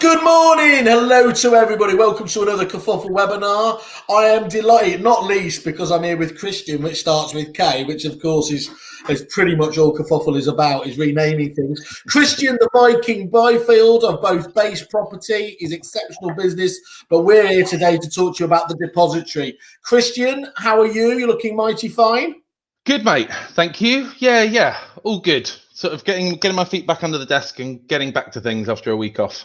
Good morning. Hello to everybody. Welcome to another Kerfuffle webinar. I am delighted, not least because I'm here with Christian, which starts with K, which of course is pretty much all Kerfuffle is about, is renaming things. Christian, the Viking Byfield of both base property, is exceptional business, but we're here today to talk to you about the Depositary. Christian, how are you? You're looking mighty fine. Good, mate. Thank you. Yeah. All good. Sort of getting my feet back under the desk and getting back to things after a week off.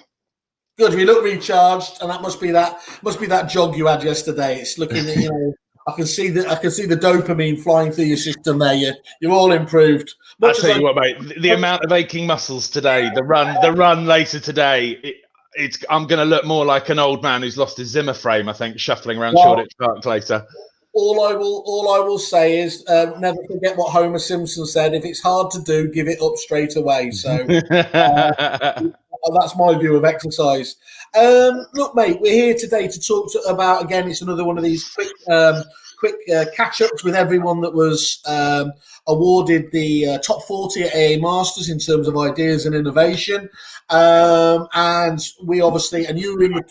Good. We look recharged, and that must be that jog you had yesterday. It's looking, I can see the dopamine flying through your system there. You're all improved. I'll tell you what, mate. The amount of aching muscles today, the run later today. I'm going to look more like an old man who's lost his Zimmer frame, I think, shuffling around Shoreditch Park later. All I will say is never forget what Homer Simpson said. If it's hard to do, give it up straight away. So that's my view of exercise. Look, mate, we're here today to talk about, again, it's another one of these quick catch-ups with everyone that was awarded the top 40 at AA Masters in terms of ideas and innovation. And we obviously, and you were in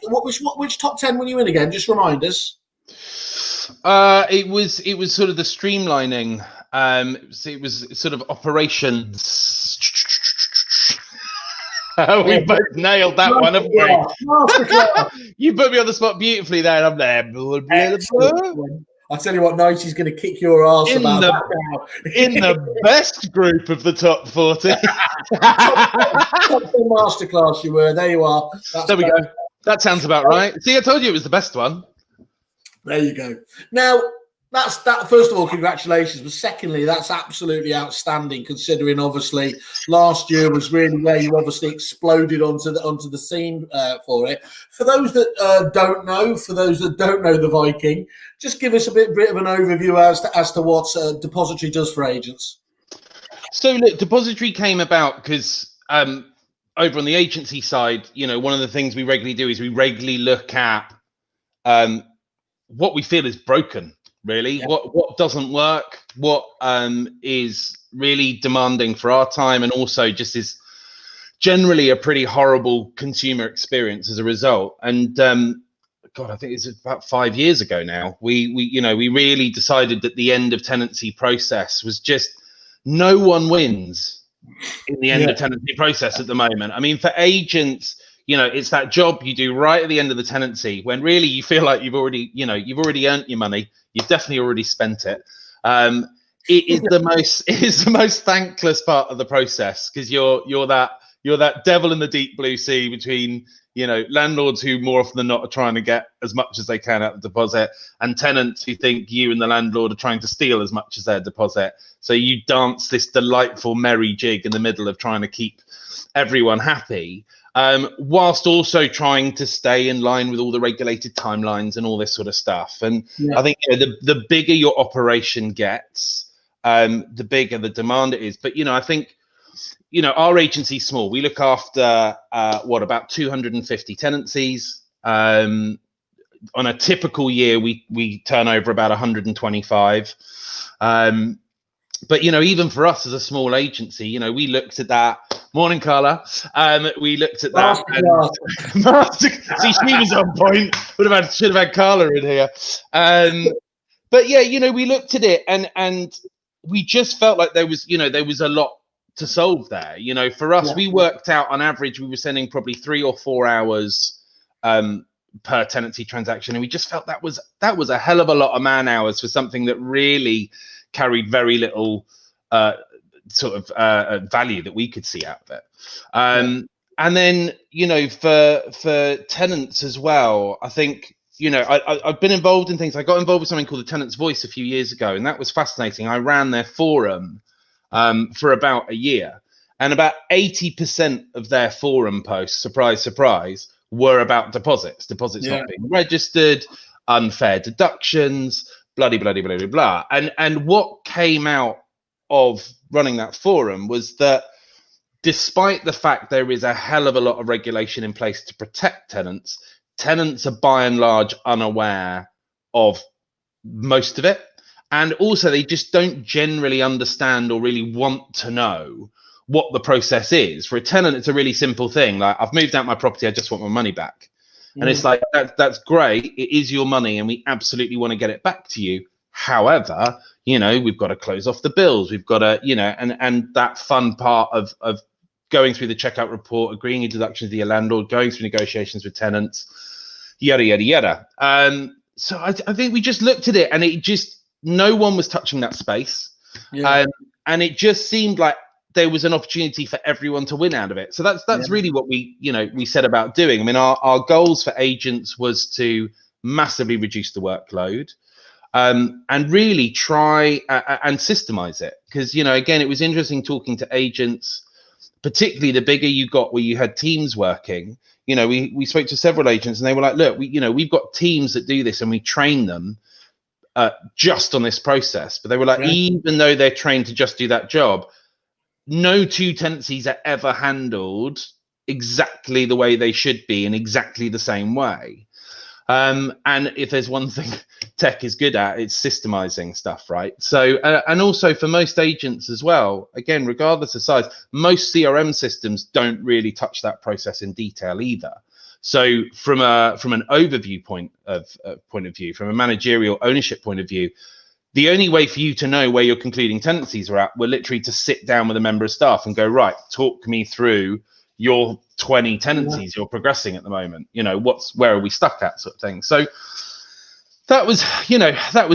which top 10 were you in again? Just remind us. It was sort of the streamlining. It was sort of operations. We both nailed that one, haven't we? You put me on the spot beautifully there. I'm there. I tell you what, Nightie's going to kick your ass in the best group of the top 40. Top 10 masterclass you were. There you are. There we go. That sounds about right. See, I told you it was the best one. There you go. Now, that's that. First of all, congratulations. But secondly, that's absolutely outstanding, considering obviously last year was really where you obviously exploded onto the scene for it. For those that don't know the Viking, just give us a bit of an overview as to what Depositary does for agents. So, look, Depositary came about because over on the agency side, one of the things we regularly do is we regularly look at what we feel is broken, really, what doesn't work, what is really demanding for our time, and also just is generally a pretty horrible consumer experience as a result. And God, I think it's about 5 years ago now, we really decided that the end of tenancy process was just, no one wins in the end of tenancy process at the moment. I mean, for agents, it's that job you do right at the end of the tenancy when really you feel like you've already earned your money. You've definitely already spent it. It is the most thankless part of the process, because you're that devil in the deep blue sea between landlords who more often than not are trying to get as much as they can out of the deposit, and tenants who think you and the landlord are trying to steal as much as their deposit. So you dance this delightful merry jig in the middle of trying to keep everyone happy, whilst also trying to stay in line with all the regulated timelines and all this sort of stuff. And I think the bigger your operation gets, the bigger the demand it is. But I think our agency's small. We look after about 250 tenancies. On a typical year, we turn over about 125. But even for us as a small agency, we looked at that. Morning, Carla. We looked at that. See, she was on point. Should have had Carla in here. But we looked at it and we just felt like there was a lot to solve there. For us, we worked out on average we were sending probably 3 or 4 hours per tenancy transaction, and we just felt that was a hell of a lot of man hours for something that really carried very little value that we could see out of it. And then for tenants as well, I think I've been involved in things. I got involved with something called the Tenant's Voice a few years ago, and that was fascinating. I ran their forum for about a year, and about 80% of their forum posts, surprise, were about deposits not being registered, unfair deductions, blah. And what came out of running that forum was that despite the fact there is a hell of a lot of regulation in place to protect tenants are by and large unaware of most of it. And also they just don't generally understand or really want to know what the process is. For a tenant, it's a really simple thing. Like, I've moved out my property, I just want my money back. And it's like, that's great. It is your money and we absolutely want to get it back to you. However, you know, we've got to close off the bills. We've got to, you know, and that fun part of going through the checkout report, agreeing introductions to your landlord, going through negotiations with tenants, yada, yada, yada. So I think we just looked at it and it just, no one was touching that space. And it just seemed like there was an opportunity for everyone to win out of it. So that's really what we set about doing. I mean, our goals for agents was to massively reduce the workload, and really try and systemize it. Because, you know, again, it was interesting talking to agents, particularly the bigger you got where you had teams working. You know, we spoke to several agents and they were like, look, we've got teams that do this and we train them just on this process. But they were like, even though they're trained to just do that job, no two tenancies are ever handled exactly the way they should be in exactly the same way. And if there's one thing tech is good at, it's systemizing stuff, right? So, and also for most agents as well, again, regardless of size, most CRM systems don't really touch that process in detail either. So from an overview point of view, from a managerial ownership point of view, the only way for you to know where your concluding tenancies are at were literally to sit down with a member of staff and go, right, talk me through your 20 tenancies you're progressing at the moment. You know, where are we stuck at, sort of thing. So that was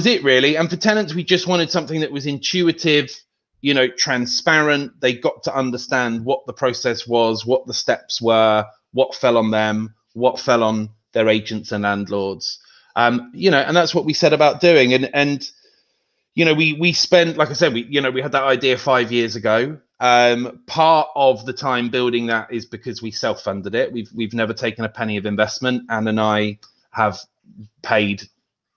it really. And for tenants, we just wanted something that was intuitive, you know, transparent. They got to understand what the process was, what the steps were, what fell on them, what fell on their agents and landlords. You know, and that's what we set about doing. And you know, we spent, like I said, we had that idea 5 years ago. Part of the time building that is because we self-funded it. We've never taken a penny of investment. Anne and I have paid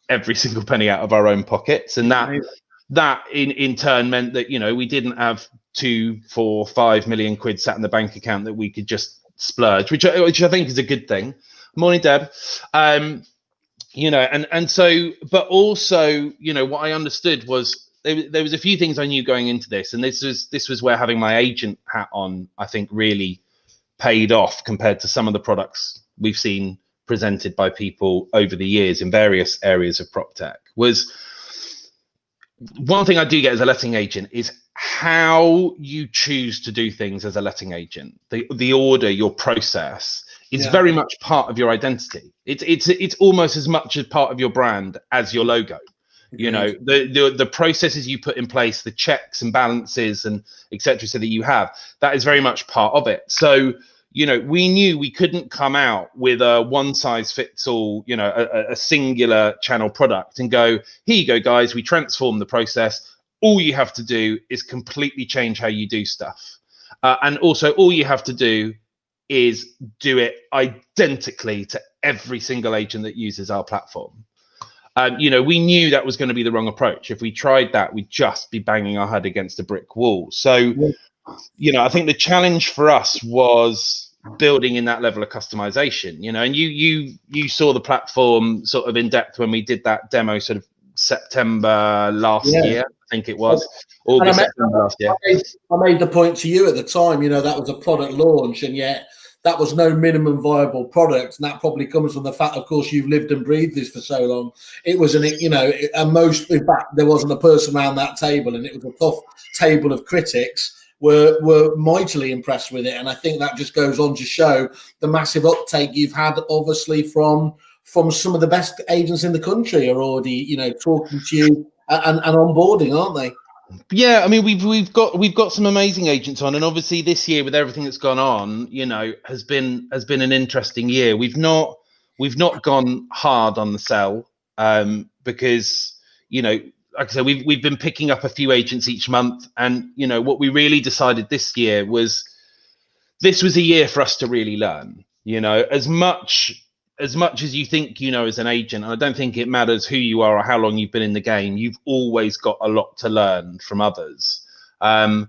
every single penny out of our own pockets, and that in turn meant that, you know, we didn't have 2, 4, 5 million quid sat in the bank account that we could just splurge, which I think is a good thing. Morning, Deb. You know, and so, but also, you know, what I understood was there was a few things I knew going into this, and this was where having my agent hat on, I think, really paid off compared to some of the products we've seen presented by people over the years in various areas of prop tech. Was one thing I do get as a letting agent is how you choose to do things as a letting agent, the order, your process. It's very much part of your identity. It's almost as much as part of your brand as your logo. You know, the processes you put in place, the checks and balances and etc. so that you have, that is very much part of it. So, you know, we knew we couldn't come out with a one size fits all, you know, a singular channel product and go, here you go, guys, we transform the process. All you have to do is completely change how you do stuff. And also all you have to do is do it identically to every single agent that uses our platform. You know, we knew that was going to be the wrong approach. If we tried that, we'd just be banging our head against a brick wall. So, you know, I think the challenge for us was building in that level of customization, you know, and you saw the platform sort of in depth when we did that demo sort of September last year, I think it was. August, September last year. I made the point to you at the time, you know, that was a product launch, and yet that was no minimum viable product. And that probably comes from the fact, of course, you've lived and breathed this for so long. It was in fact, there wasn't a person around that table, and it was a tough table of critics were mightily impressed with it. And I think that just goes on to show the massive uptake you've had, obviously, from some of the best agents in the country are already, you know, talking to you and onboarding, aren't they? Yeah, I mean, we've got some amazing agents on, and obviously this year with everything that's gone on, you know, has been an interesting year. We've not gone hard on the sell, because, you know, like I said, we've been picking up a few agents each month, and, you know, what we really decided this year was this was a year for us to really learn. You know, as much as you think, you know, as an agent, and I don't think it matters who you are or how long you've been in the game, you've always got a lot to learn from others. And,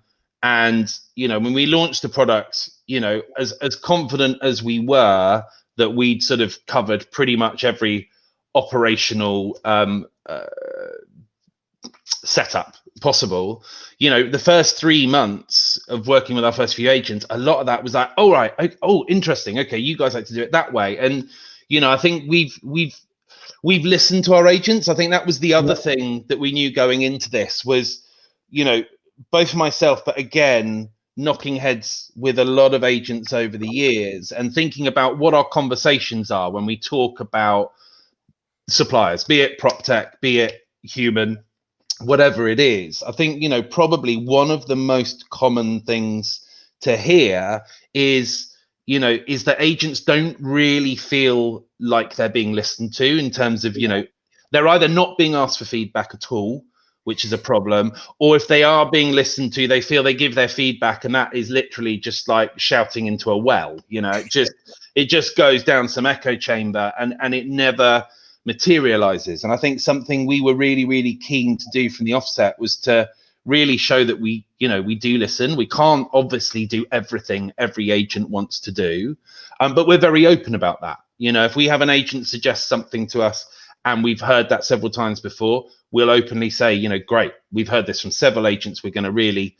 you know, when we launched the product, you know, as confident as we were that we'd sort of covered pretty much every operational setup possible, you know, the first 3 months of working with our first few agents, a lot of that was like, oh, right, oh, interesting, okay, you guys like to do it that way. And you know, I think we've listened to our agents. I think that was the other thing that we knew going into this was, you know, both myself, but again, knocking heads with a lot of agents over the years and thinking about what our conversations are when we talk about suppliers, be it prop tech, be it human, whatever it is. I think, you know, probably one of the most common things to hear is, you know, is that agents don't really feel like they're being listened to in terms of, you know, they're either not being asked for feedback at all, which is a problem, or if they are being listened to, they feel they give their feedback and that is literally just like shouting into a well. You know, it just goes down some echo chamber and it never materializes. And I think something we were really, really keen to do from the offset was to really show that we, you know, we do listen. We can't obviously do everything every agent wants to do, but we're very open about that. You know, if we have an agent suggest something to us and we've heard that several times before, we'll openly say, you know, great, we've heard this from several agents, we're going to really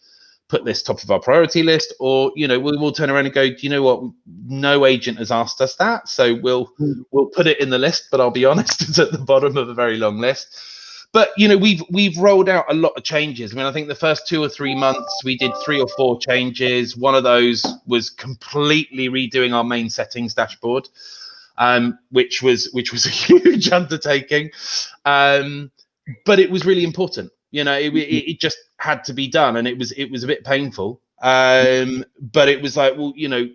put this top of our priority list. Or, you know, we'll turn around and go, do you know what, no agent has asked us that, so we'll put it in the list, but I'll be honest, it's at the bottom of a very long list. But, you know, we've rolled out a lot of changes. I mean, I think the first 2 or 3 months we did 3 or 4 changes. One of those was completely redoing our main settings dashboard, which was a huge undertaking, but it was really important. You know, it just had to be done, and it was a bit painful. But it was like, well, you know,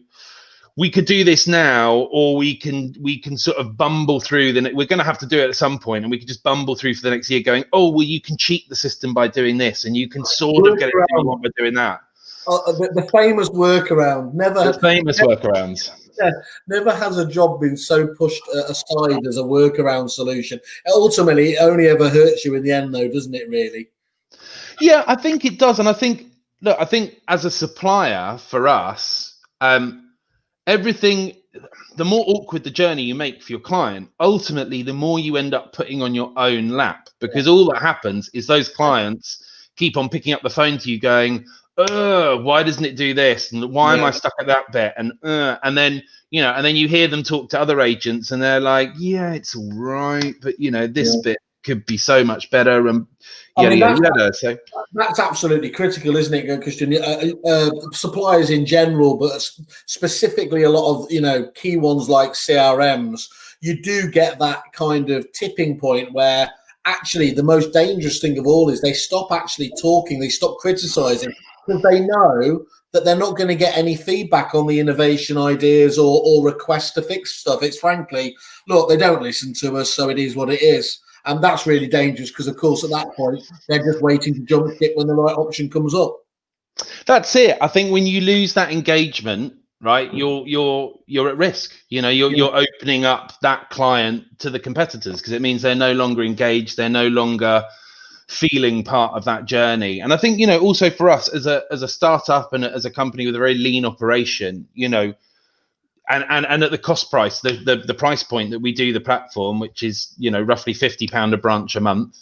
we could do this now, or we can sort of bumble through. Then we're going to have to do it at some point, and we could just bumble through for the next year, going, oh, well, you can cheat the system by doing this, and you can sort of get it doing by doing that. The famous workaround. Workarounds. Yeah, never has a job been so pushed aside as a workaround solution. Ultimately, it only ever hurts you in the end, though, doesn't it? Really? Yeah, I think it does, and I think as a supplier for us, everything, the more awkward the journey you make for your client, ultimately, the more you end up putting on your own lap, because all that happens is those clients keep on picking up the phone to you going, why doesn't it do this? And why am I stuck at that bit? And then, you know, and then you hear them talk to other agents and they're like, yeah, it's all right, but, you know, this bit could be so much better. And so that's absolutely critical, isn't it, Christian? Suppliers in general, but specifically a lot of, you know, key ones like CRMs, you do get that kind of tipping point where actually the most dangerous thing of all is they stop actually talking, they stop criticizing, because they know that they're not going to get any feedback on the innovation ideas or requests to fix stuff. It's frankly, look, they don't listen to us, so it is what it is. And that's really dangerous because, of course, at that point, they're just waiting to jump ship when the right option comes up. That's it. I think when you lose that engagement, right, you're at risk. You know, you're opening up that client to the competitors, because it means they're no longer engaged. They're no longer feeling part of that journey. And I think, you know, also for us as a startup and as a company with a very lean operation, you know, and at the cost price, the price point that we do the platform, which is, you know, roughly £50 a branch a month,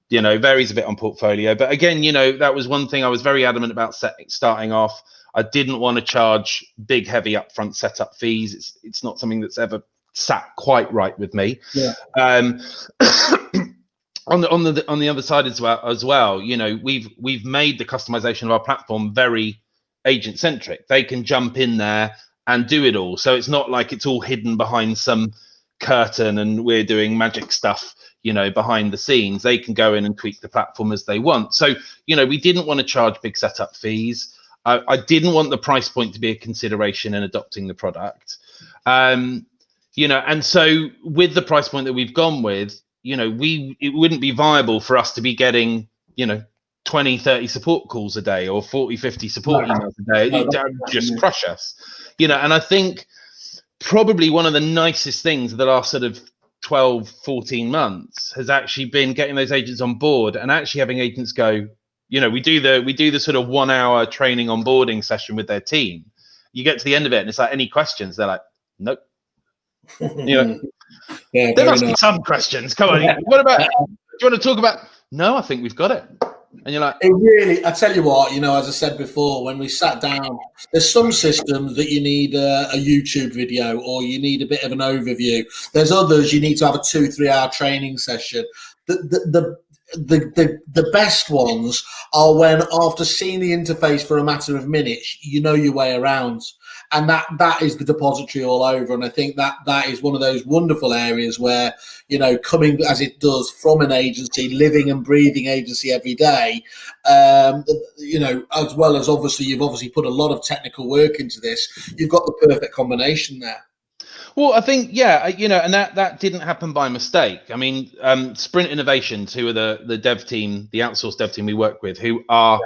you know, varies a bit on portfolio. But again, you know, that was one thing I was very adamant about starting off. I didn't want to charge big, heavy upfront setup fees. It's not something that's ever sat quite right with me. Yeah. On the other side as well, you know, we've made the customization of our platform very agent centric. They can jump in there and do it all. So it's not like it's all hidden behind some curtain and we're doing magic stuff, you know, behind the scenes. They can go in and tweak the platform as they want. So, you know, we didn't want to charge big setup fees. I didn't want the price point to be a consideration in adopting the product. You know, and so with the price point that we've gone with, you know, it wouldn't be viable for us to be getting, you know, 20, 30 support calls a day or 40, 50 support emails a day. It would just crush us. You know, and I think probably one of the nicest things of the last sort of 12, 14 months has actually been getting those agents on board and actually having agents go, you know, we do the sort of 1 hour training onboarding session with their team. You get to the end of it and it's like, any questions? They're like, nope. You know, there must be some questions. Come on. What about, do you want to talk about? No, I think we've got it. And you're like, It really, I tell you what, as I said before, when we sat down, there's some systems that you need a YouTube video or you need a bit of an overview. There's others you need to have a 2-3 hour training session. The best ones are when, after seeing the interface for a matter of minutes, you know your way around. And that is the depository all over. And I think that is one of those wonderful areas where, coming as it does from an agency, living and breathing agency every day, as well as you've obviously put a lot of technical work into this, you've got the perfect combination there. Well, I think, and that didn't happen by mistake. I mean, Sprint Innovations, who are the dev team, the outsourced dev team we work with, who are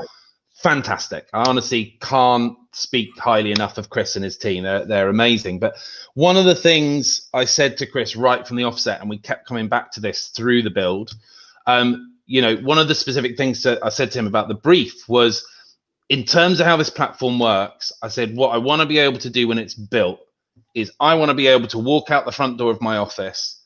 fantastic. I honestly can't speak highly enough of Chris and his team. They're amazing. But one of the things I said to Chris right from the offset, and we kept coming back to this through the build, one of the specific things that I said to him about the brief was, in terms of how this platform works, I said, what I want to be able to do when it's built is I want to be able to walk out the front door of my office,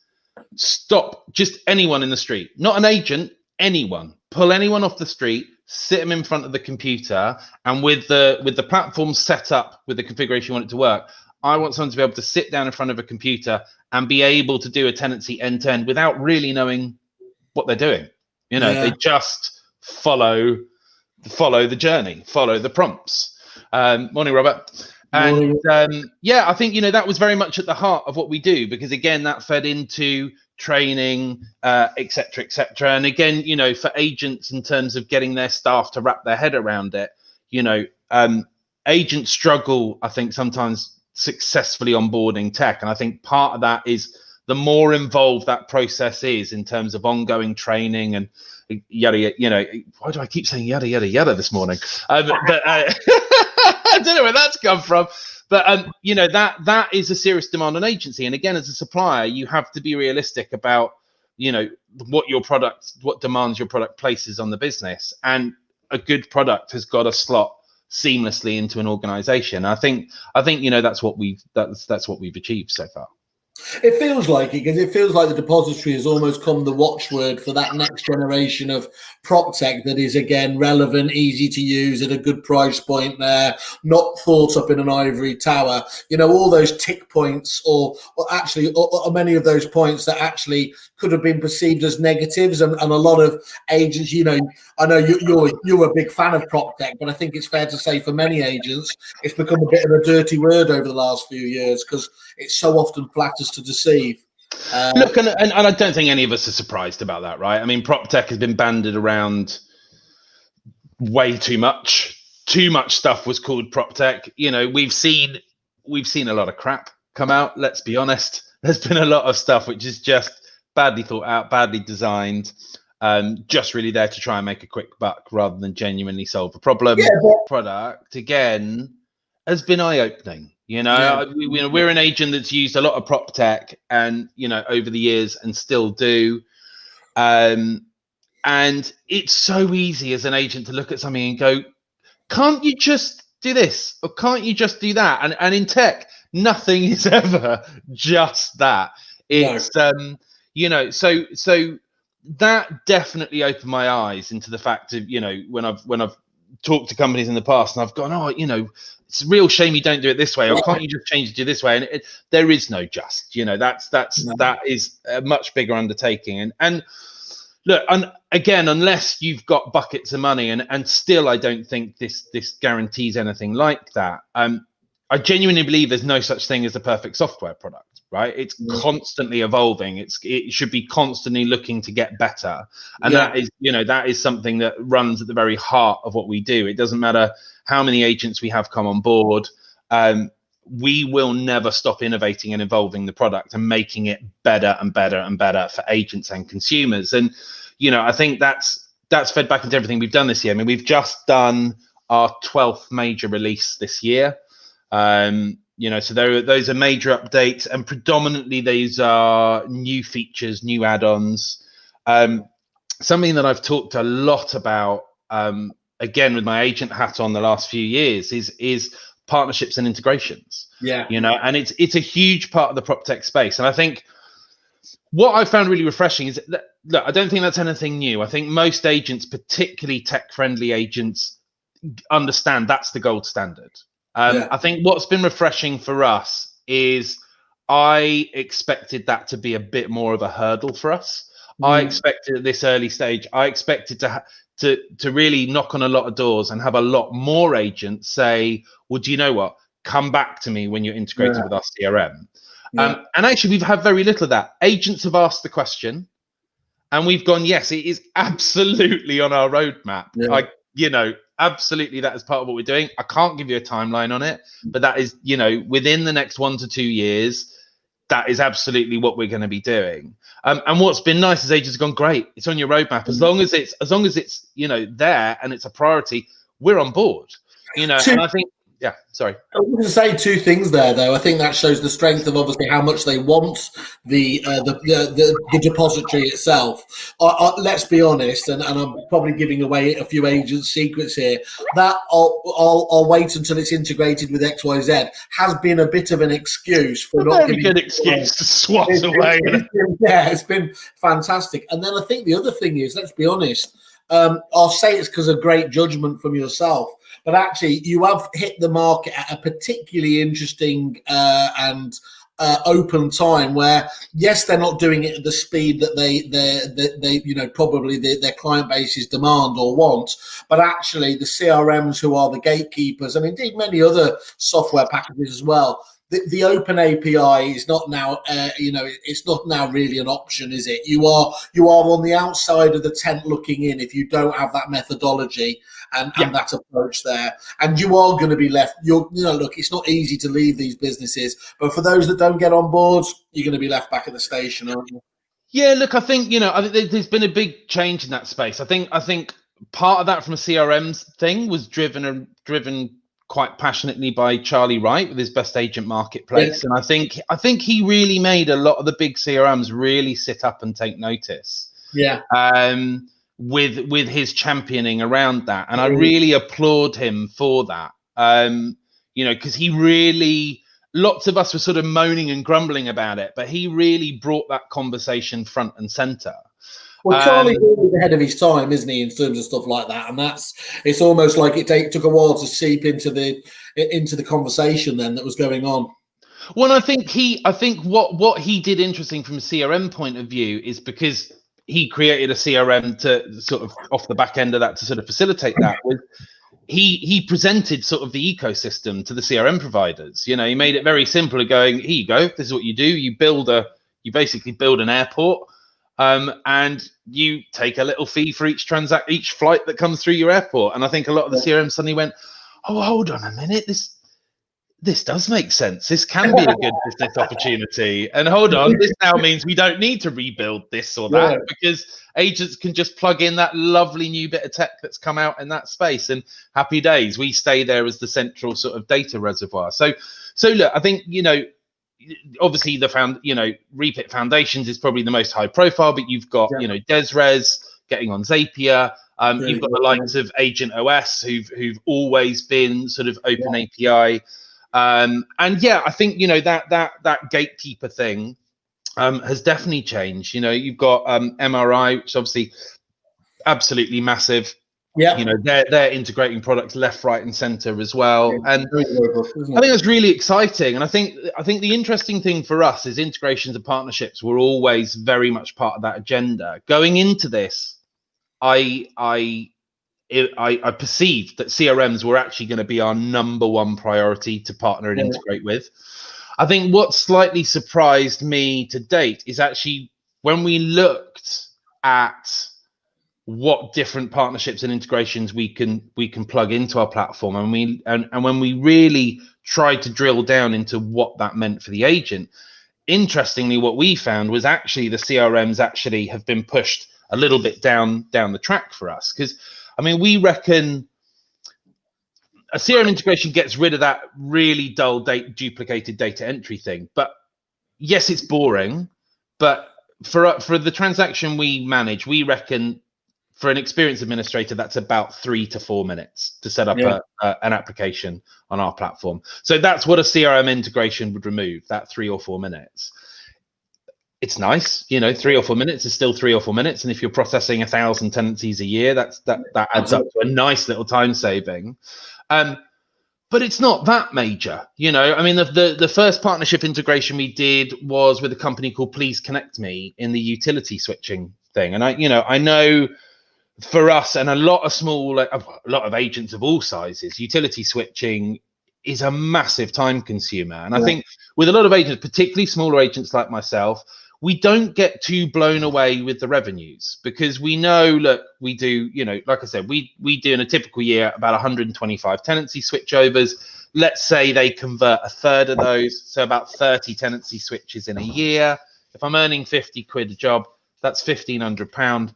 stop just anyone in the street, not an agent, anyone, pull anyone off the street, sit them in front of the computer, and with the platform set up with the configuration you want it to work, I want someone to be able to sit down in front of a computer and be able to do a tenancy end to end without really knowing what they're doing. They just follow the journey, follow the prompts. Morning, Robert. And I think that was very much at the heart of what we do, because again, that fed into training, etc., etc. And again, for agents, in terms of getting their staff to wrap their head around it, agents struggle, I think, sometimes successfully onboarding tech. And I think part of that is the more involved that process is in terms of ongoing training and yada, why do I keep saying yada, yada, yada this morning? I don't know where that's come from. But, that is a serious demand on agency. And again, as a supplier, you have to be realistic about, what demands your product places on the business. And a good product has got to slot seamlessly into an organization. I think that's what we've achieved so far. It feels like it, because it feels like the depository has almost come the watchword for that next generation of prop tech that is, again, relevant, easy to use, at a good price point there, not thought up in an ivory tower. All those tick points or many of those points that actually could have been perceived as negatives. And a lot of agents, I know you're a big fan of prop tech, but I think it's fair to say for many agents, it's become a bit of a dirty word over the last few years, because it's so often flatters to deceive. Look, and I don't think any of us are surprised about that, right? I mean, prop tech has been banded around way too much. Too much stuff was called prop tech. We've seen a lot of crap come out. Let's be honest. There's been a lot of stuff which is just badly thought out, badly designed, just really there to try and make a quick buck rather than genuinely solve a problem. Yeah, but product, again, has been eye-opening. We're an agent that's used a lot of prop tech and, over the years, and still do. And it's so easy as an agent to look at something and go, can't you just do this? Or can't you just do that? And in tech, nothing is ever just that. It's, so that definitely opened my eyes into the fact of, when I've talked to companies in the past and I've gone, it's a real shame you don't do it this way, or can't you just change it to this way? And there is no just, that is a much bigger undertaking. And look, again, unless you've got buckets of money, and still I don't think this guarantees anything like that. I genuinely believe there's no such thing as a perfect software product, right? It's constantly evolving. It should be constantly looking to get better. And that is something that runs at the very heart of what we do. It doesn't matter how many agents we have come on board. We will never stop innovating and evolving the product and making it better and better and better for agents and consumers. And, I think that's fed back into everything we've done this year. I mean, we've just done our 12th major release this year. So those are major updates, and predominantly these are new features, new add-ons. Something that I've talked a lot about, again, with my agent hat on the last few years, is partnerships and integrations. And it's a huge part of the prop tech space. And I think what I found really refreshing is that look, I don't think that's anything new. I think most agents, particularly tech-friendly agents, understand that's the gold standard. I think what's been refreshing for us is I expected that to be a bit more of a hurdle for us. I expected at this early stage, I expected to really knock on a lot of doors and have a lot more agents say, well, do you know what? Come back to me when you're integrated with our CRM. And actually, we've had very little of that. Agents have asked the question, and we've gone, yes, it is absolutely on our roadmap. Absolutely, that is part of what we're doing. I can't give you a timeline on it, but that is, within the next 1 to 2 years, that is absolutely what we're going to be doing. And what's been nice is agents have gone, great, it's on your roadmap. As long as it's there and it's a priority, we're on board. And I think, sorry. I was going to say 2 things there, though. I think that shows the strength of obviously how much they want the depository itself. Let's be honest, and I'm probably giving away a few agents' secrets here. That I'll wait until it's integrated with XYZ has been a bit of an excuse for not very good excuse to swat away. It's been fantastic. And then I think the other thing is, let's be honest. I'll say it's because of great judgment from yourself. But actually, you have hit the market at a particularly interesting and open time where, yes, they're not doing it at the speed that they probably their client bases demand or want. But actually, the CRMs who are the gatekeepers, and indeed many other software packages as well, the open API is not now, it's not now really an option, is it? You are on the outside of the tent looking in if you don't have that methodology and that approach there, and you are going to be left. Look, it's not easy to leave these businesses, but for those that don't get on board, you're going to be left back at the station, aren't you? Yeah, look, I think there's been a big change in that space. I think part of that from a CRM thing was driven quite passionately by Charlie Wright with his Best Agent Marketplace, and I think he really made a lot of the big CRMs really sit up and take notice. With his championing around that, and I really applaud him for that. Because he really, lots of us were sort of moaning and grumbling about it, but he really brought that conversation front and center. Well, Charlie's always ahead of his time, isn't he, in terms of stuff like that? And it's almost like it took a while to seep into the conversation then that was going on. Well, I think what he did interesting from a CRM point of view is because he created a CRM to sort of off the back end of that to sort of facilitate that. He presented sort of the ecosystem to the CRM providers. He made it very simple of going, here you go, this is what you do. You basically build an airport. And you take a little fee for each flight that comes through your airport. And I think a lot of the CRM suddenly went, oh, hold on a minute, this does make sense. This can be a good business opportunity. And hold on, this now means we don't need to rebuild this or that because agents can just plug in that lovely new bit of tech that's come out in that space. And happy days, we stay there as the central sort of data reservoir. So look, I think, obviously Repit Foundations is probably the most high profile, but you've got Desres getting on Zapier. You've got the likes of Agent OS who've always been sort of open API. I think that gatekeeper thing has definitely changed. You've got MRI, which is obviously absolutely massive. They're integrating products left, right, and center as well, and I think that's really exciting. And I think the interesting thing for us is integrations and partnerships were always very much part of that agenda. Going into this, I perceived that CRMs were actually going to be our number one priority to partner and integrate with. I think what slightly surprised me to date is actually when we looked at what different partnerships and integrations we can plug into our platform, and when we really tried to drill down into what that meant for the agent, interestingly, what we found was actually the CRMs actually have been pushed a little bit down the track for us, because we reckon a CRM integration gets rid of that really dull duplicated data entry thing. But yes, it's boring, but for the transaction we manage, we reckon for an experienced administrator, that's about 3 to 4 minutes to set up an application on our platform. So that's what a CRM integration would remove, that 3 or 4 minutes. it's nice, 3 or 4 minutes is still 3 or 4 minutes, and if you're processing 1,000 tenancies a year, that adds up to a nice little time saving. But it's not that major, I mean, the first partnership integration we did was with a company called Please Connect Me in the utility switching thing, and I know for us and a lot of agents of all sizes, utility switching is a massive time consumer. And I think with a lot of agents, particularly smaller agents like myself, we don't get too blown away with the revenues, because we know, look, we do, like I said, we do in a typical year about 125 tenancy switchovers. Let's say they convert a third of those, so about 30 tenancy switches in a year. If I'm earning 50 quid a job, that's £1,500.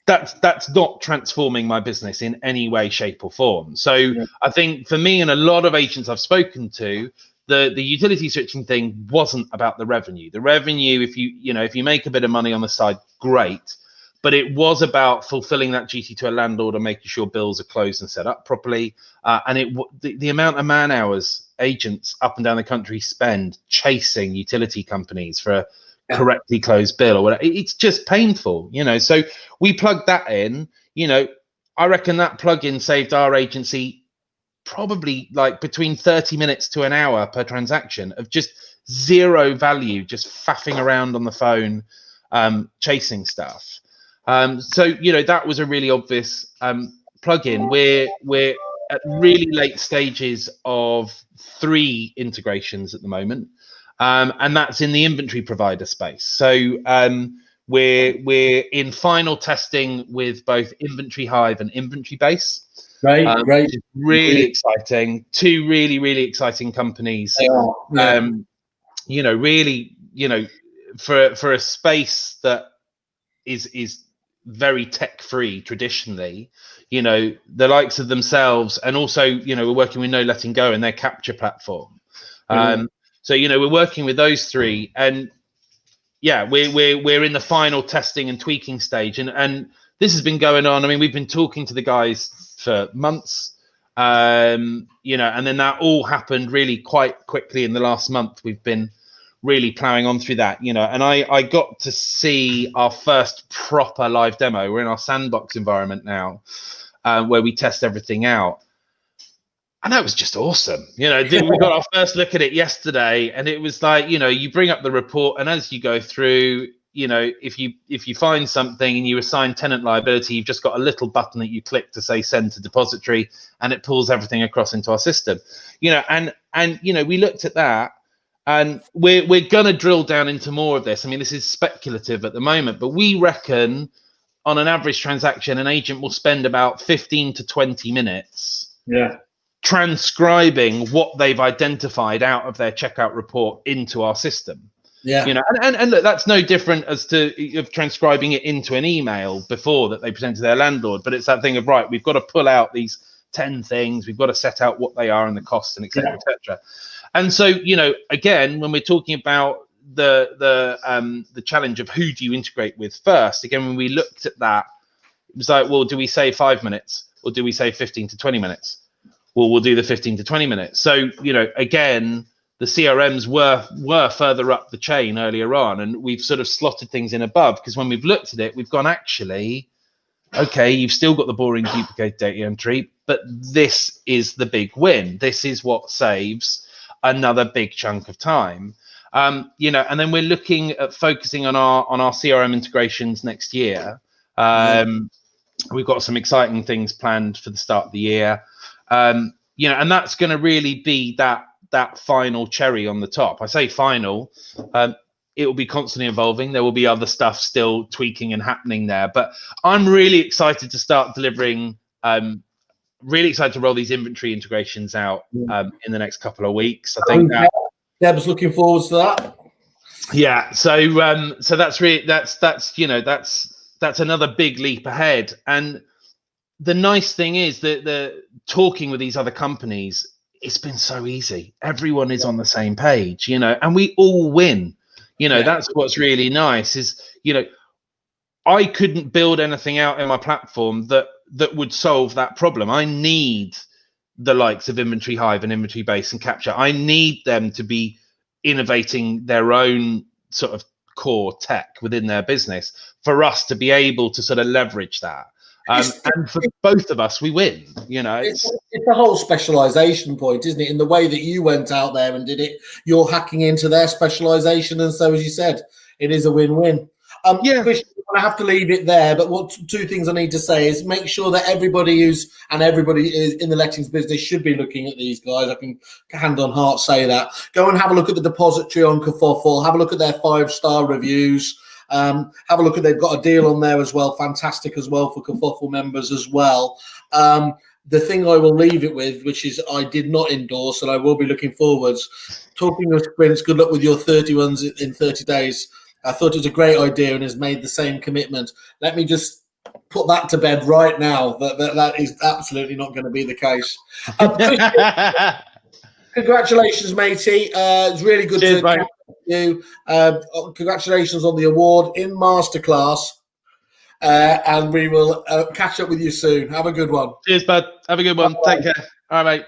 That's not transforming my business in any way, shape, or form. So I think for me and a lot of agents I've spoken to, the utility switching thing wasn't about the revenue. The revenue, if you make a bit of money on the side, great. But it was about fulfilling that duty to a landlord and making sure bills are closed and set up properly. And the amount of man hours agents up and down the country spend chasing utility companies for a correctly closed bill or whatever, it's just painful, so we plugged that in. I reckon that plug-in saved our agency probably like between 30 minutes to an hour per transaction of just zero value, just faffing around on the phone, chasing stuff. So that was a really obvious plug-in. We're at really late stages of 3 integrations at the moment. And that's in the inventory provider space. So we're in final testing with both Inventory Hive and Inventory Base. Great. Which is really exciting. 2 really, really exciting companies. Really, for a space that is very tech-free traditionally, the likes of themselves, and also, we're working with No Letting Go and their capture platform. So we're working with those 3, and we're in the final testing and tweaking stage, and this has been going on. I mean, we've been talking to the guys for months, and then that all happened really quite quickly in the last month. We've been really plowing on through that, and I got to see our first proper live demo. We're in our sandbox environment now, where we test everything out. And that was just awesome. We got our first look at it yesterday, and it was like, you bring up the report, and as you go through, if you find something and you assign tenant liability, you've just got a little button that you click to say send to Depositary, and it pulls everything across into our system. And we looked at that, and we're gonna drill down into more of this. I mean, this is speculative at the moment, but we reckon on an average transaction, an agent will spend about 15 to 20 minutes transcribing what they've identified out of their checkout report into our system. And look, that's no different as to of transcribing it into an email before that they present to their landlord. But it's that thing of, right, we've got to pull out these 10 things, we've got to set out what they are and the costs, and etc. etc. And so, again, when we're talking about the challenge of who do you integrate with first, again, when we looked at that, it was like, well, do we say 5 minutes or do we say 15 to 20 minutes? Well, we'll do the 15 to 20 minutes. So, again, the CRMs were further up the chain earlier on, and we've sort of slotted things in above, because when we've looked at it, we've gone, actually, okay, you've still got the boring duplicate data entry, but this is the big win. This is what saves another big chunk of time. And then we're looking at focusing on our CRM integrations next year. We've got some exciting things planned for the start of the year. And that's going to really be that final cherry on the top. I say final, it will be constantly evolving. There will be other stuff still tweaking and happening there, but I'm really excited to start delivering, really excited to roll these inventory integrations out in the next couple of weeks. I think Deb's looking forward to that. Yeah. So that's really, that's another big leap ahead. And the nice thing is that the talking with these other companies, it's been so easy. Everyone is on the same page, and we all win. That's what's really nice is, I couldn't build anything out in my platform that would solve that problem. I need the likes of Inventory Hive and Inventory Base and Capture. I need them to be innovating their own sort of core tech within their business for us to be able to sort of leverage that. And for both of us, we win. It's the whole specialisation point, isn't it? In the way that you went out there and did it, you're hacking into their specialisation, and so, as you said, it is a win-win. Christian, I have to leave it there, but two things I need to say is make sure that everybody is in the lettings business should be looking at these guys. I can hand on heart say that. Go and have a look at the Depositary on Kerfuffle. Have a look at their 5-star reviews. Have a look at, they've got a deal on there as well, fantastic as well for Kerfuffle members as well. The thing I will leave it with, which is I did not endorse and I will be looking forwards, talking of sprints, good luck with your 31s in 30 days. I thought it was a great idea and has made the same commitment. Let me just put that to bed right now, that is absolutely not going to be the case. Congratulations, matey. It's really good to catch you. Congratulations on the award in Masterclass. And we will catch up with you soon. Have a good one. Cheers, bud. Have a good one. Bye-bye. Take care. All right, mate.